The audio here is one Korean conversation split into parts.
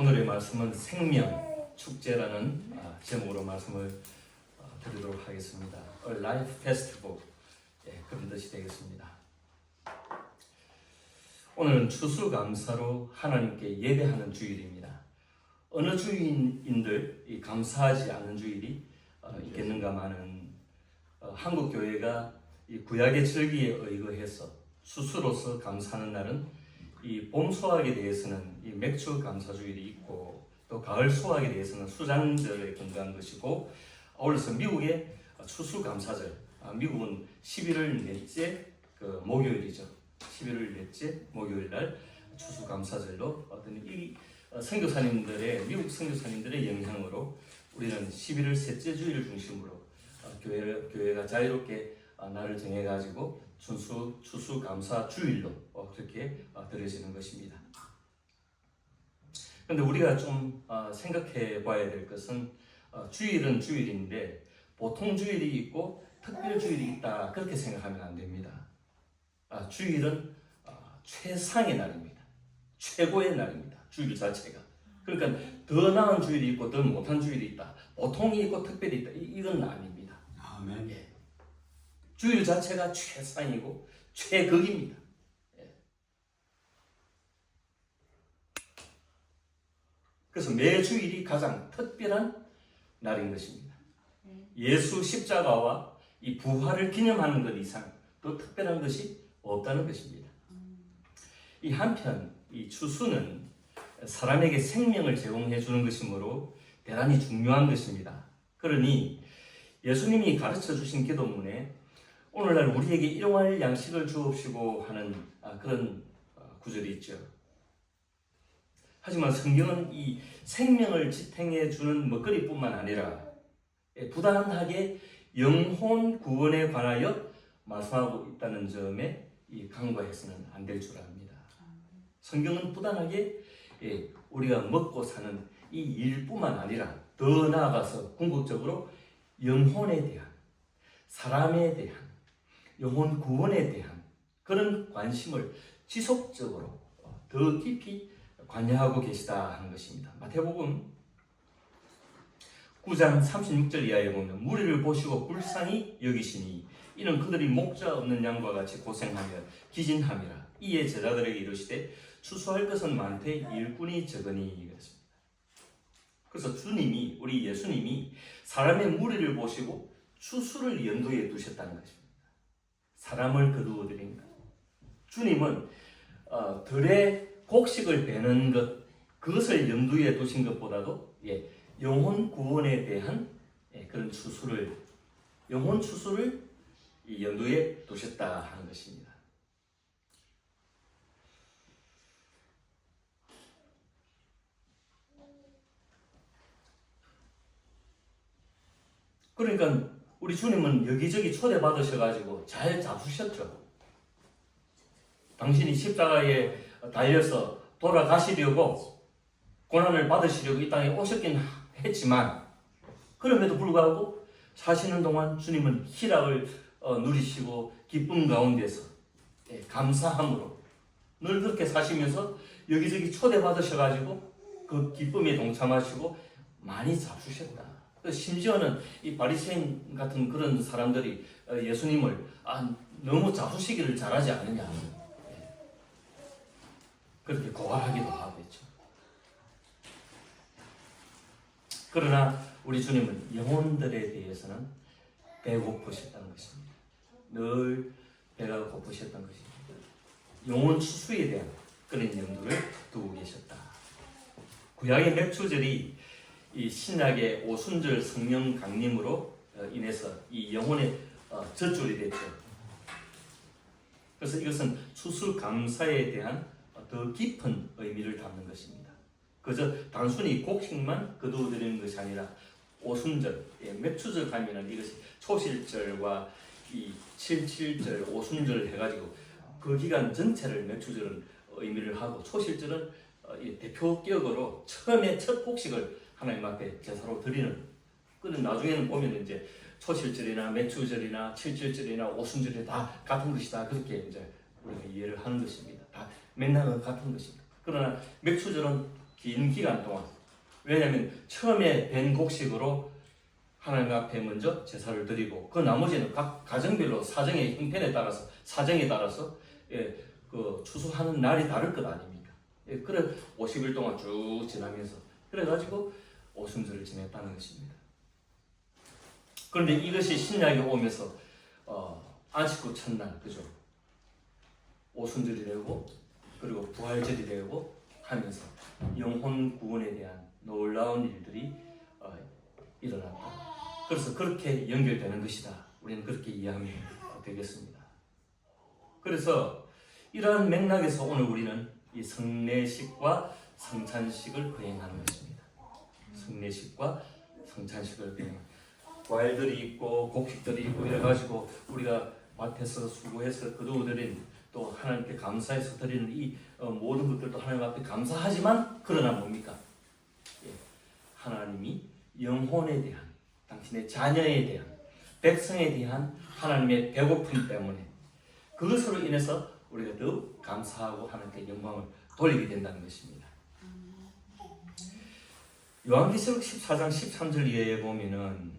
오늘의 말씀은 생명 축제라는 제목으로 말씀을 드리도록 하겠습니다. A Life Festival, 그런 뜻이 되겠습니다. 오늘은 추수감사로 하나님께 예배하는 주일입니다. 어느 주일인들 감사하지 않는 주일이 있겠는가마는 한국 교회가 이 구약의 절기에 의거해서 추수로서 감사하는 날은 이 봄 수확에 대해서는 이 맥주 감사주일이 있고, 또 가을 수확에 대해서는 수장절에 건강한 것이고, 아울러서 미국의 추수 감사절, 미국은 11월 넷째 목요일이죠. 11월 넷째 목요일 날 추수 감사절로 이 선교사님들의 미국 선교사님들의 영향으로 우리는 11월 셋째 주일을 중심으로 교회가 자유롭게 날을 정해가지고 추수 감사 주일로 그렇게 드려지는 것입니다. 그런데 우리가 좀 생각해 봐야 될 것은 주일은 주일인데 보통 주일이 있고 특별 주일이 있다, 그렇게 생각하면 안 됩니다. 주일은 최상의 날입니다. 최고의 날입니다. 주일 자체가. 그러니까 더 나은 주일이 있고 더 못한 주일이 있다, 보통이 있고 특별히 있다, 이건 아닙니다. 아멘. 주일 자체가 최상이고 최극입니다. 그래서 매 주일이 가장 특별한 날인 것입니다. 예수 십자가와 이 부활을 기념하는 것 이상 더 특별한 것이 없다는 것입니다. 이 한편 이 추수는 사람에게 생명을 제공해 주는 것이므로 대단히 중요한 것입니다. 그러니 예수님이 가르쳐 주신 기도문에 오늘날 우리에게 일용할 양식을 주옵시고 하는 그런 구절이 있죠. 하지만 성경은 이 생명을 지탱해 주는 먹거리뿐만 아니라 부단하게 영혼 구원에 관하여 말씀하고 있다는 점에 간과해서는 안 될 줄 압니다. 성경은 부단하게 우리가 먹고 사는 이 일뿐만 아니라 더 나아가서 궁극적으로 영혼에 대한, 사람에 대한, 영혼 구원에 대한 그런 관심을 지속적으로 더 깊이 관여하고 계시다 하는 것입니다. 마태복음 9장 36절 이하에 보면 무리를 보시고 불쌍히 여기시니 이는 그들이 목자 없는 양과 같이 고생하며 기진함이라. 이에 제자들에게 이르시되 추수할 것은 많되 일꾼이 적으니 그랬습니다. 그래서 주님이, 우리 예수님이 사람의 무리를 보시고 추수를 염두에 두셨다는 것입니다. 사람을 거두어 드린 것. 주님은 들의 곡식을 베는 것, 그것을 염두에 두신 것보다도 영혼 구원에 대한 그런 추수를, 영혼 추수를 염두에 두셨다 하는 것입니다. 그러니까 우리 주님은 여기저기 초대받으셔가지고 잘 잡수셨죠. 당신이 십자가에 달려서 돌아가시려고 고난을 받으시려고 이 땅에 오셨긴 했지만 그럼에도 불구하고 사시는 동안 주님은 희락을 누리시고 기쁨 가운데서 감사함으로 늘 그렇게 사시면서 여기저기 초대받으셔가지고 그 기쁨에 동참하시고 많이 잡수셨다. 심지어는 이 바리새인 같은 그런 사람들이 예수님을 너무 잡수시기를 잘하지 않느냐 그렇게 고발하기도 하고 있죠. 그러나 우리 주님은 영혼들에 대해서는 배고프셨다는 것입니다. 늘 배가 고프셨던 것입니다. 영혼 추수에 대한 그런 염두를 두고 계셨다. 구약의 맥주절이 이 신약의 오순절 성령 강림으로 인해서 이 영혼의 젖줄이 됐죠. 그래서 이것은 추수 감사에 대한 더 깊은 의미를 담는 것입니다. 그저 단순히 곡식만 거두어드리는 것이 아니라 오순절, 맥주절 가면은 이것이 초실절과 이 77절, 오순절 해가지고 그 기간 전체를 맥주절은 의미를 하고, 초실절은 대표격으로 처음에 첫 곡식을 하나님 앞에 제사로 드리는, 그는 나중에는 보면 이제 초실절이나 맥주절이나 77절이나 오순절이 다 같은 것이다, 그렇게 이제 우리가 이해를 하는 것입니다. 다 맥락은 같은 것입니다. 그러나 맥주절은 긴 기간 동안. 왜냐하면 처음에 벤 곡식으로 하나님 앞에 먼저 제사를 드리고 그 나머지는 각 가정별로 사정의 형편에 따라서 사정에 따라서 그 추수하는 날이 다를 것 아닙니까? 그래 50일 동안 쭉 지나면서 그래가지고 오순절을 지냈다는 것입니다. 그런데 이것이 신약에 오면서 안식구 첫날 그죠? 오순절이 되고 그리고 부활절이 되고 하면서 영혼 구원에 대한 놀라운 일들이 일어났다. 그래서 그렇게 연결되는 것이다. 우리는 그렇게 이해하면 되겠습니다. 그래서 이러한 맥락에서 오늘 우리는 이 성례식과 성찬식을 거행하는 것입니다. 성례식과 성찬식을 거행하는 과일들이 있고 곡식들이 있고 이래가지고 우리가 밭에서 수고해서 거두어들인 또 하나님께 감사해서 드리는 이 모든 것들도 하나님 앞에 감사하지만 그러나 뭡니까? 하나님이 영혼에 대한 당신의 자녀에 대한 백성에 대한 하나님의 배고픔 때문에 그것으로 인해서 우리가 더욱 감사하고 하나님께 영광을 돌리게 된다는 것입니다. 요한계시록 14장 13절 이하에 보면은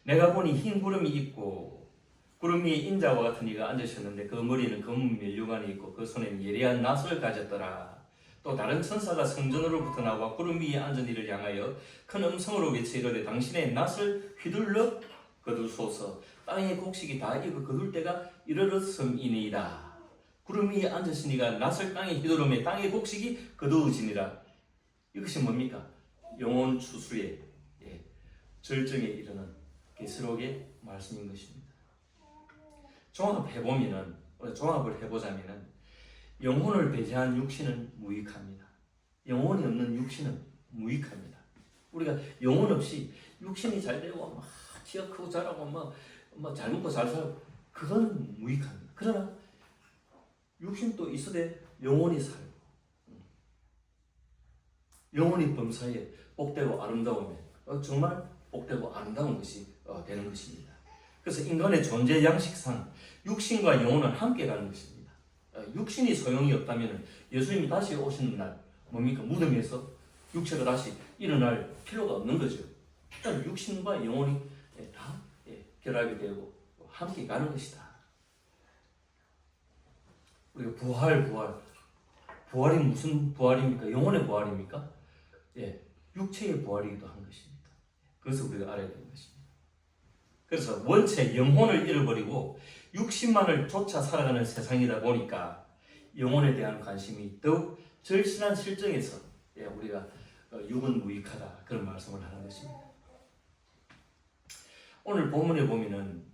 내가 보니 흰 구름이 있고 구름 위에 인자와 같은 이가 앉으셨는데 그 머리는 검은 면류관이 있고 그 손에는 예리한 낫을 가졌더라. 또 다른 천사가 성전으로부터 나와 구름 위에 앉은 이를 향하여 큰 음성으로 외쳐 이르되 당신의 낫을 휘둘러 거두소서. 땅의 곡식이 다 익어 거둘 때가 이르렀음이니이다. 구름 위에 앉으시니가 낫을 땅에 휘두르며 땅의 곡식이 거두어지니라. 이것이 뭡니까? 영혼 추수의 절정에 이르는 계시록의 말씀인 것입니다. 종합을 해보자면은 영혼을 배제한 육신은 무익합니다. 영혼이 없는 육신은 무익합니다. 우리가 영혼 없이 육신이 잘 되고 막 키가 크고 자라고 막 잘 먹고 잘 살고 그건 무익합니다. 그러나 육신도 있으되 영혼이 살고 영혼이 범사에 복되고 아름다우면 정말 복되고 아름다운 것이 되는 것입니다. 그래서 인간의 존재 양식상 육신과 영혼은 함께 가는 것입니다. 육신이 소용이 없다면 예수님이 다시 오시는 날 뭡니까? 무덤에서 육체가 다시 일어날 필요가 없는 거죠. 일단 육신과 영혼이 다 결합이 되고 함께 가는 것이다. 우리가 부활이 무슨 부활입니까? 영혼의 부활입니까? 육체의 부활이기도 한 것입니다. 그것을 우리가 알아야 되는 것입니다. 그래서 원체 영혼을 잃어버리고 육신만을 쫓아 살아가는 세상이다 보니까 영혼에 대한 관심이 더욱 절실한 실정에서 우리가 육은 무익하다 그런 말씀을 하는 것입니다. 오늘 본문에 보면은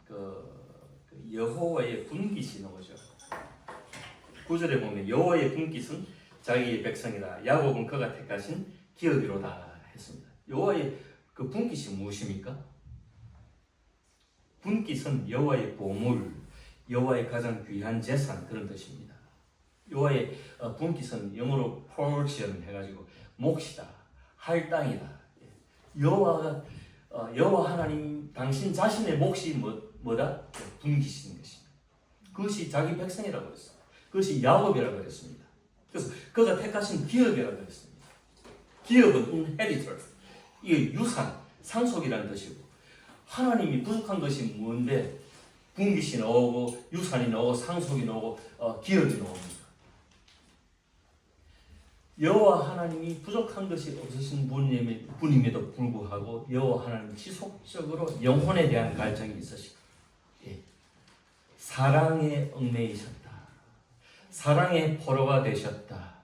여호와의 분깃이 나오죠. 9절에 보면 여호와의 분깃은 자기의 백성이다. 야곱은 그가 택하신 기업이로다 했습니다. 여호와의 그 분깃이 무엇입니까? 분깃은 여호와의 보물, 여호와의 가장 귀한 재산 그런 뜻입니다. 여호와의 분깃은 영어로 portion 해가지고 몫이다, 할당이다. 여호와 하나님 당신 자신의 몫이 뭐다? 분깃인 것입니다. 그것이 자기 백성이라고 했어요. 그것이 야곱이라고 했습니다. 그래서 그가 택하신 기업이라고 했습니다. 기업은 inheritance, 이게 유산, 상속이라는 뜻이고 하나님이 부족한 것이 뭔데 분깃이 나오고 유산이 나오고 상속이 나오고 기업이 나옵니다. 여호와 하나님이 부족한 것이 없으신 분임에도 불구하고 여호와 하나님 지속적으로 영혼에 대한 갈증이 있으시고 사랑에 얽매이셨다. 사랑의 포로가 되셨다.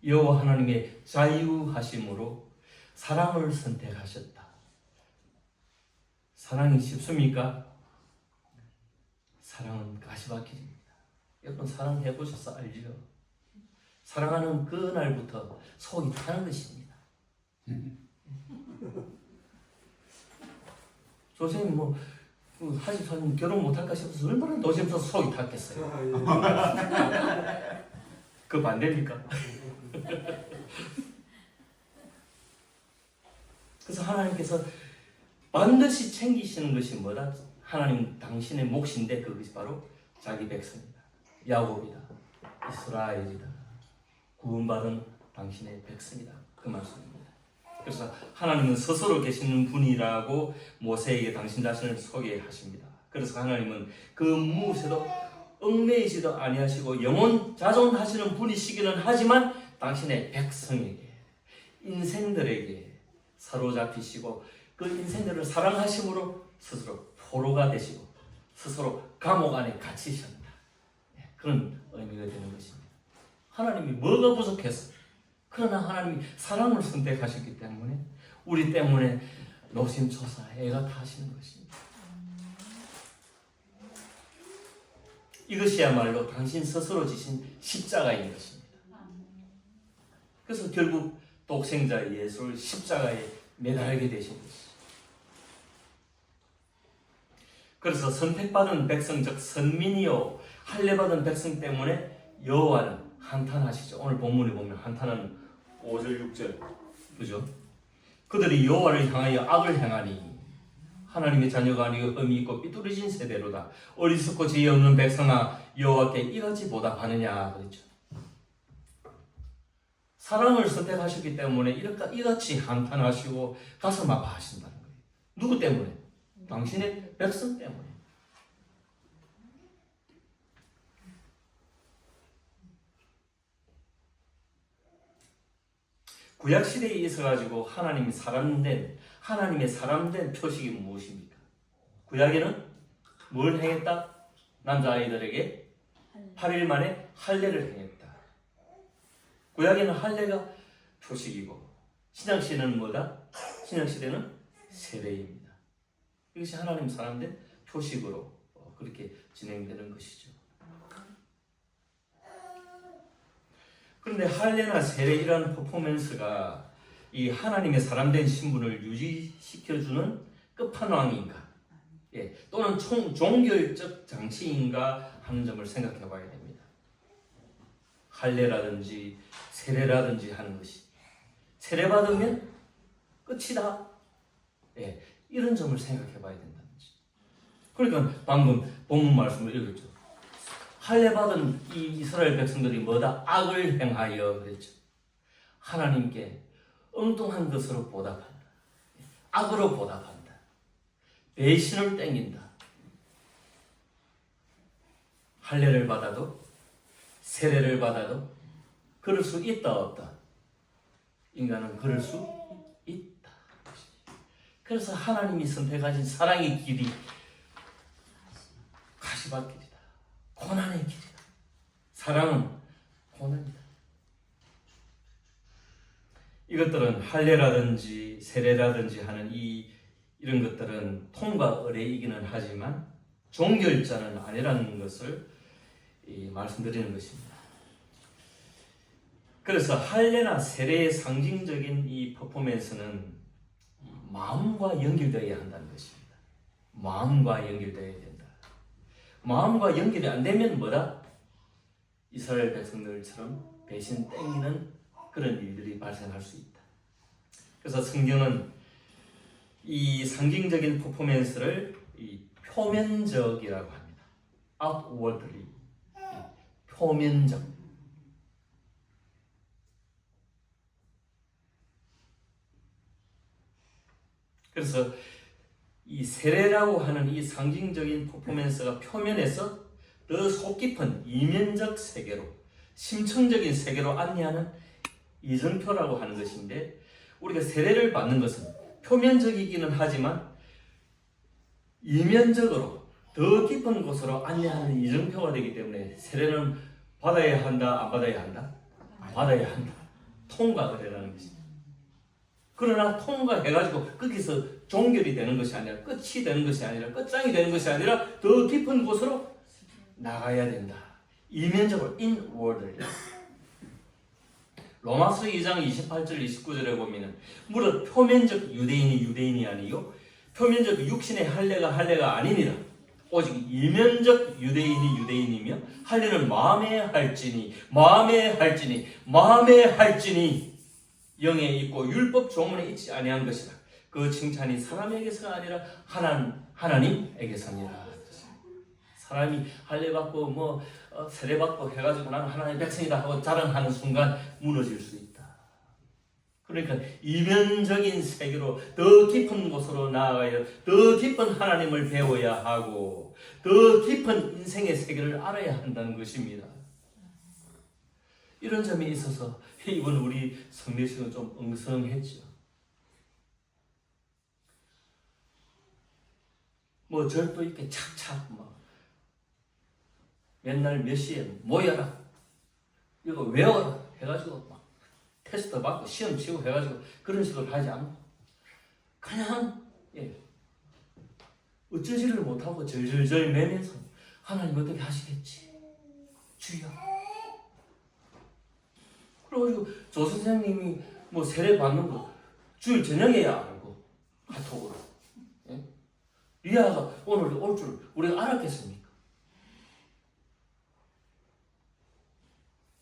여호와 하나님의 자유하심으로 사랑을 선택하셨다. 사랑이 쉽습니까? 사랑은 가시밭길입니다. 여러분 사랑해보셔서 알죠? 사랑하는 그 날부터 속이 타는 것입니다. 선생님 하시면 결혼 못할까 싶어서 얼마나 노심서 속이 탔겠어요. 그 반대입니까? 그래서 하나님께서 반드시 챙기시는 것이 뭐다? 하나님 당신의 몫인데 그것이 바로 자기 백성이다. 야곱이다, 이스라엘이다, 구원받은 당신의 백성이다, 그 말씀입니다. 그래서 하나님은 스스로 계시는 분이라고 모세에게 당신 자신을 소개하십니다. 그래서 하나님은 그 무엇에도 얽매이지도 아니하시고 영원 자존하시는 분이시기는 하지만 당신의 백성에게, 인생들에게 사로잡히시고 그 인생들을 사랑하심으로 스스로 포로가 되시고 스스로 감옥 안에 갇히셨다. 그런 의미가 되는 것입니다. 하나님이 뭐가 부족해서, 그러나 하나님이 사랑을 선택하셨기 때문에 우리 때문에 노심초사 애가 타시는 것입니다. 이것이야말로 당신 스스로 지신 십자가인 것입니다. 그래서 결국 독생자 예수를 십자가에 매달게 되신 것이죠. 그래서 선택받은 백성, 즉 선민이요 할례받은 백성 때문에 여호와는 한탄하시죠. 오늘 본문에 보면 한탄은 5절 6절, 그죠? 그들이 여호와를 향하여 악을 행하니 하나님의 자녀가 아니고 흠이 있고 삐뚤어진 세대로다. 어리석고 지혜 없는 백성아, 여호와께 이같이 보답하느냐 그랬죠. 사랑을 선택하셨기 때문에 이같이 한탄하시고 가슴 아파하신다는 거예요. 누구 때문에? 당신의 백성 때문에. 구약시대에 있어가지고 하나님의 사람된 표식이 무엇입니까? 구약에는 뭘 행했다? 남자아이들에게 8일 만에 할례를 행했다. 구약에는 할례가 표식이고 신약시대는 뭐다? 신약시대는 세례입니다. 이것이 하나님 사람된 표식으로 그렇게 진행되는 것이죠. 그런데 할례나 세례 이라는 퍼포먼스가 이 하나님의 사람된 신분을 유지시켜주는 끝판왕인가, 또는 종교적 장치인가 하는 점을 생각해 봐야 됩니다. 할례라든지 세례라든지 하는 것이 세례받으면 끝이다, 이런 점을 생각해 봐야 된다는 거죠. 그러니까 방금 본문 말씀을 읽었죠. 할례받은 이 이스라엘 백성들이 뭐다? 악을 행하여 그랬죠. 하나님께 엉뚱한 것으로 보답한다. 악으로 보답한다. 배신을 땡긴다. 할례를 받아도 세례를 받아도 그럴 수 있다 없다? 인간은 그럴 수 있다. 그래서 하나님이 선택하신 사랑의 길이 가시밭길이다. 고난의 길이다. 사랑은 고난이다. 이것들은 할례라든지 세례라든지 하는 이런 것들은 통과 의례이기는 하지만 종결자는 아니라는 것을 말씀드리는 것입니다. 그래서 할례나 세례의 상징적인 이 퍼포먼스는 마음과 연결되어야 한다는 것입니다. 마음과 연결되어야 된다. 마음과 연결이 안 되면 뭐다? 이스라엘 백성들처럼 배신 땡기는 그런 일들이 발생할 수 있다. 그래서 성경은 이 상징적인 퍼포먼스를 표면적이라고 합니다. outwardly, 표면적. 그래서 이 세례라고 하는 이 상징적인 퍼포먼스가 표면에서 더 속 깊은 이면적 세계로, 심층적인 세계로 안내하는 이정표라고 하는 것인데, 우리가 세례를 받는 것은 표면적이기는 하지만 이면적으로 더 깊은 곳으로 안내하는 이정표가 되기 때문에 세례는 받아야 한다, 안 받아야 한다? 받아야 한다. 통과를 하는 것입니다. 그러나 통과해가지고 거기서 종결이 되는 것이 아니라, 끝이 되는 것이 아니라, 끝장이 되는 것이 아니라 더 깊은 곳으로 나가야 된다. 이면적으로, inwardly. 로마서 2장 28절 29절에 보면은 무릇 표면적 유대인이 아니요 표면적 육신의 할례가 아니니라. 오직 이면적 유대인이며 할례는 마음에 할지니 영에 있고 율법 조문에 있지 아니한 것이라. 그 칭찬이 사람에게서가 아니라 하나님에게서니라. 하나님이 할례 받고 뭐 세례 받고 해가지고 나는 하나님의 백성이다 하고 자랑하는 순간 무너질 수 있다. 그러니까 이면적인 세계로 더 깊은 곳으로 나아가야 더 깊은 하나님을 배워야 하고 더 깊은 인생의 세계를 알아야 한다는 것입니다. 이런 점에 있어서 이번 우리 성례식은 좀 엉성했죠. 뭐 절도 있게 착착 막 맨날 몇 시에 모여라 이거 외워라 해가지고 막 테스트 받고 시험 치고 해가지고 그런 식으로 하지 않고 그냥 어쩌지를 못하고 절절절 매면서 하나님 어떻게 하시겠지 주여. 그래가지고 조 선생님이 뭐 세례 받는 거 주일 저녁에야 알고 카톡으로 리아가 오늘 올 줄 우리가 알았겠습니까?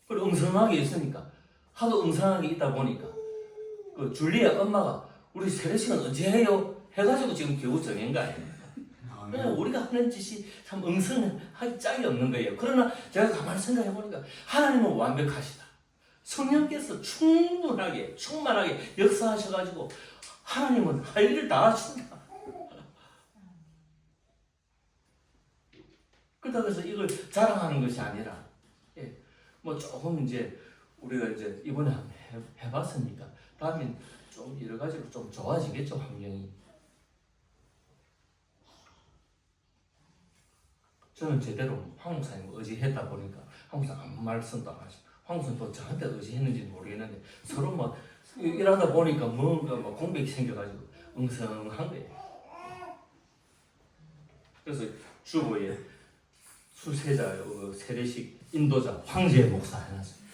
그리고 엉성하게 있으니까 하도 엉성하게 있다 보니까 그 줄리아 엄마가 우리 세례식은 언제 해요? 해가지고 지금 겨우 정한 거 아닙니까? 그냥 우리가 하는 짓이 참 엉성하기 짝이 없는 거예요. 그러나 제가 가만히 생각해 보니까 하나님은 완벽하시다. 성령께서 충분하게 충만하게 역사하셔가지고 하나님은 할 일을 다 하신다. 그렇다고 해서 이걸 자랑하는 것이 아니라 뭐 조금 이제 우리가 이제 이번에 한번 해봤으니까 다음엔 좀 여러 가지로 좀 좋아지겠죠 환경이. 저는 제대로 황 목사님 의지했다 보니까 황 목사님 아무 말씀도 안 하시고 황 목사님 또 저한테 의지했는지 모르겠는데 서로 뭐 일하다 보니까 뭔가 뭐 공백이 생겨가지고 엉성한 거예요. 그래서 주보에 수세자 세례식 인도자 황제 목사 해놨습니다.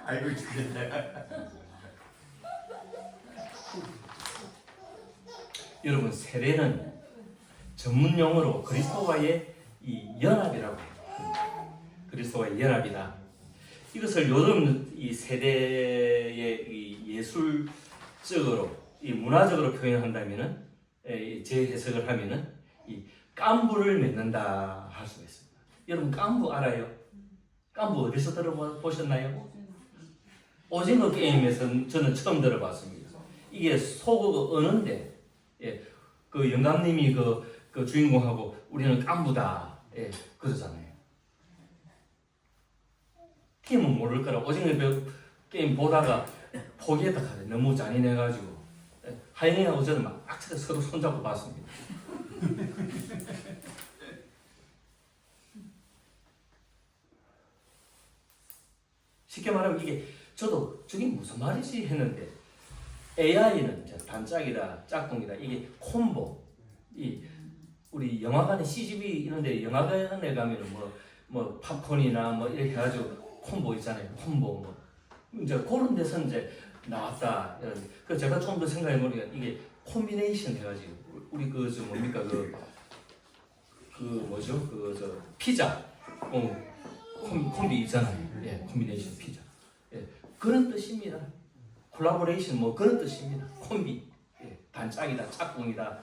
아이고 진짜. 여러분 세례는 전문 용어로 그리스도와의 이 연합이라고 해요. 그리스도와의 연합이다. 이것을 요즘 이 세대의 이 예술적으로 이 문화적으로 표현한다면은 재해석을 하면은 이 깐부를 맺는다 할 수가 있습니다. 여러분 깐부 알아요? 깐부 어디서 들어보셨나요? 오징어 게임에서 저는 처음 들어봤습니다. 이게 소고가 어는데 그 영감님이 그 주인공하고 우리는 깐부다 그러잖아요. 팀은 모를 거라 오징어 게임 보다가 포기했다 카네. 너무 잔인해가지고 하영이하고 저는 막 악체가 서로 손잡고 봤습니다. 쉽게 말하면 이게 저도 저게 무슨 말이지 했는데 AI는 단짝이다 짝꿍이다 이게 콤보 우리 영화관에 CGV 이런데 영화관에 가면은 뭐 팝콘이나 뭐 이렇게 해가지고 콤보 있잖아요. 콤보 뭐 이제 그런 데서 이제 나왔다. 그래서 제가 좀 더 생각해 보니까 이게 콤비네이션 해가지고 우리 저 뭡니까 뭐죠 저 피자 콤비 있잖아요. 콤비네이션 피자 그런 뜻입니다. 콜라보레이션 뭐 그런 뜻입니다. 콤비 단짝이다 짝꿍이다.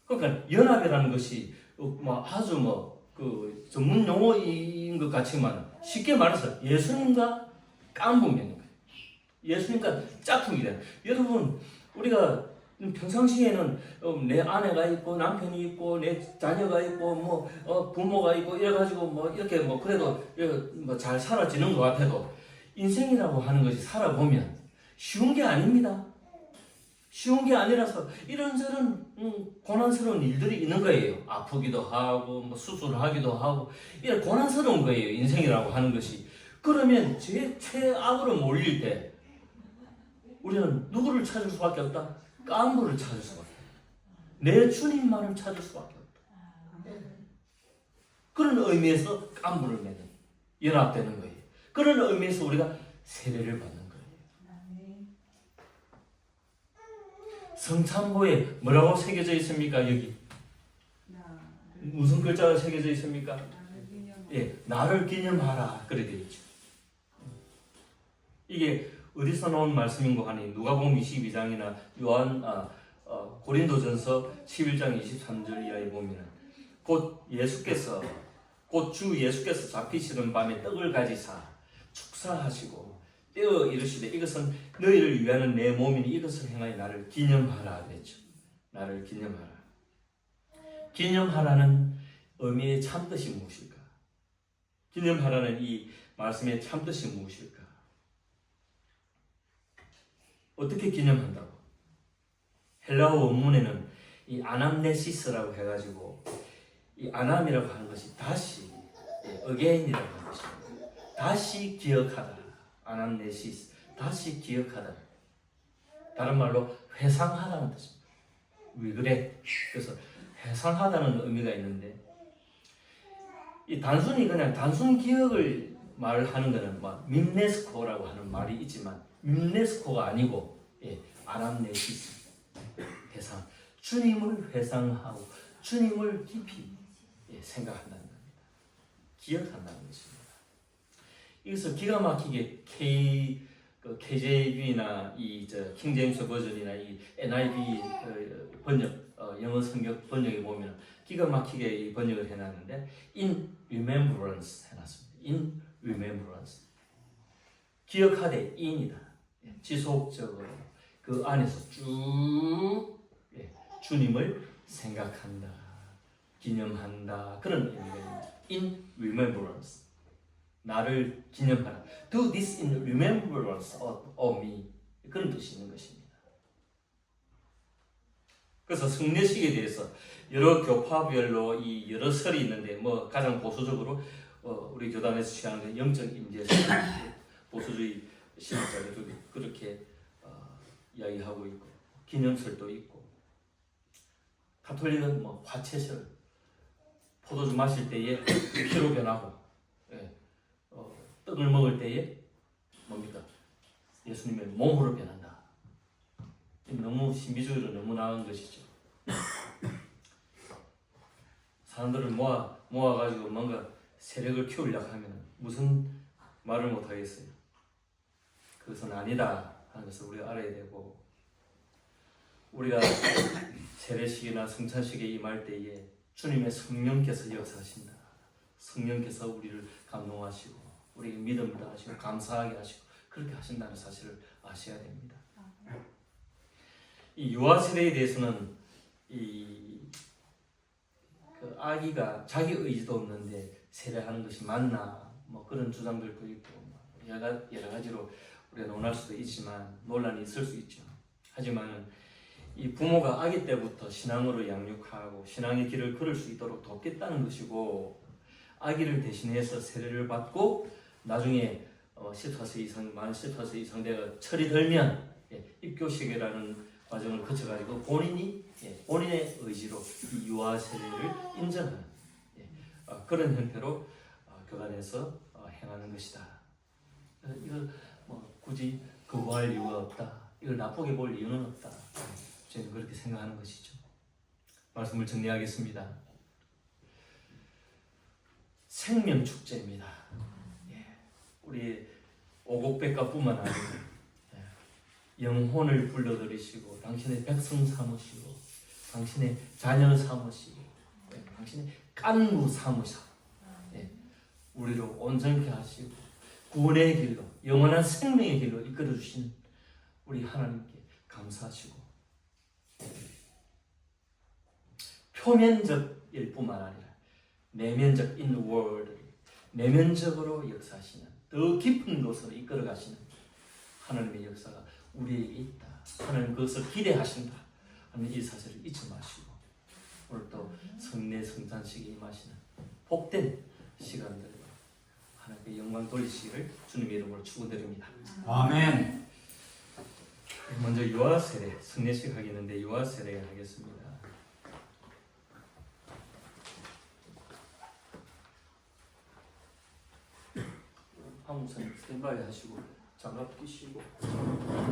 그러니까 연합이라는 것이 뭐 아주 그 전문 용어인 것 같지만 쉽게 말해서 예수님과 깐부면 예수님과 짝퉁이다. 여러분 우리가 평상시에는 내 아내가 있고 남편이 있고 내 자녀가 있고 뭐 부모가 있고 이래가지고 뭐 이렇게 뭐 그래도 뭐 잘 살아지는 것 같아도 인생이라고 하는 것이 살아보면 쉬운 게 아닙니다. 쉬운 게 아니라서 이런저런 고난스러운 일들이 있는 거예요. 아프기도 하고 뭐 수술하기도 하고 이런 고난스러운 거예요. 인생이라고 하는 것이. 그러면 최악으로 몰릴 때 우리는 누구를 찾을 수밖에 없다? 깐부를 찾을 수밖에 없다. 내 주님만을 찾을 수밖에 없다. 그런 의미에서 깐부를 맺는 연합되는 거예요. 그런 의미에서 우리가 세례를 받는 거예요. 성찬보에 뭐라고 새겨져 있습니까? 여기 무슨 글자가 새겨져 있습니까? 나를 기념하라 그래 되어 있죠. 이게 어디서 나온 말씀인 거 하니 누가복음 22장이나 고린도전서 11장 23절 이하에 보면은 곧 주 예수께서 잡히시는 밤에 떡을 가지사 축사하시고 떼어 이르시되 이것은 너희를 위하는 내 몸이니 이것을 행하여 나를 기념하라 그랬죠. 나를 기념하라. 기념하라는 의미의 참뜻이 무엇일까? 기념하라는 이 말씀의 참뜻이 무엇일까? 어떻게 기념한다고? 헬라어 원문에는 이 아남네시스라고 해가지고 이 아남이라고 하는 것이 다시, again이라고 하는 것입니다. 다시 기억하다. 아남네시스, 다시 기억하다. 다른 말로 회상하다는 뜻입니다. 왜 그래? 그래서 회상하다는 의미가 있는데 이 단순히 그냥 단순 기억을 말하는 것은 뭐 밈네스코라고 하는 말이 있지만 밈네스코가 아니고 아람네시스 회상, 주님을 회상하고 주님을 깊이 생각한다는 겁니다. 기억한다는 것입니다. 이것을 기가 막히게 KJV나 킹제임스 버전이나 이 NIV 번역 영어 성경 번역에 보면 기가 막히게 이 번역을 해놨는데 in remembrance 해놨습니다. in remembrance 기억하되 in이다. 지속적으로 그 안에서 쭉 주님을 생각한다, 기념한다 그런 의미입니다. in remembrance 나를 기념하라. Do this in remembrance of me 그런 뜻이 있는 것입니다. 그래서 성례식에 대해서 여러 교파별로 이 여러 설이 있는데 뭐 가장 보수적으로 우리 교단에서 취하는 영적 임재설 보수주의 신학자들이 그렇게 이야기하고 있고 기념설도 있고 가톨릭은 뭐 화채설 포도주 마실 때에 피로 변하고 떡을 먹을 때에 뭡니까? 예수님의 몸으로 변한다. 너무 신비주의로 너무 나은 것이죠. 사람들을 모아가지고 뭔가 세력을 키우려고 하면 무슨 말을 못 하겠어요. 그것은 아니다 하는 것을 우리가 알아야 되고 우리가 세례식이나 성찬식에 임할 때에 주님의 성령께서 역사하신다. 성령께서 우리를 감동하시고 우리에게 믿음을 더하시고 감사하게 하시고 그렇게 하신다는 사실을 아셔야 됩니다. 이 유아 세례에 대해서는 그 아기가 자기 의지도 없는데 세례하는 것이 맞나 뭐 그런 주장들도 있고 여러 가지로 우리가 논할 수도 있지만 논란이 있을 수 있죠. 하지만 이 부모가 아기 때부터 신앙으로 양육하고 신앙의 길을 걸을 수 있도록 돕겠다는 것이고 아기를 대신해서 세례를 받고 나중에 14세 이상 만 14세 이상 되어 철이 들면 입교식이라는 과정을 거쳐가지고 본인의 의지로 이 유아 세례를 인정하는 그런 형태로 교단에서 행하는 것이다. 이걸 뭐 굳이 거부할 이유가 없다. 이걸 나쁘게 볼 이유는 없다. 저는 그렇게 생각하는 것이죠. 말씀을 정리하겠습니다. 생명축제입니다. 우리 오곡백과뿐만 아니라 영혼을 불러들이시고 당신의 백성 삼으시고 당신의 자녀 삼으시고 당신의 깐무 삼으시고 우리를 온전케 하시고 구원의 길로 영원한 생명의 길로 이끌어주시는 우리 하나님께 감사하시고 표면적일 뿐만 아니라 내면적 in the world 내면적으로 역사하시는 더 깊은 곳으로 이끌어 가시는 하나님의 역사가 우리에게 있다. 하나님 그것을 기대하신다 하는 이 사실을 잊지 마시고 오늘 또 성례 성찬식에 임하시는 복된 시간들 하나님께 영광 돌리시기를 주님의 이름으로 축원드립니다. 아멘. 먼저 유아 세례 성례식 하겠는데 유아 세례 하겠습니다. 한국 선 스탠바이 하시고 장갑 끼시고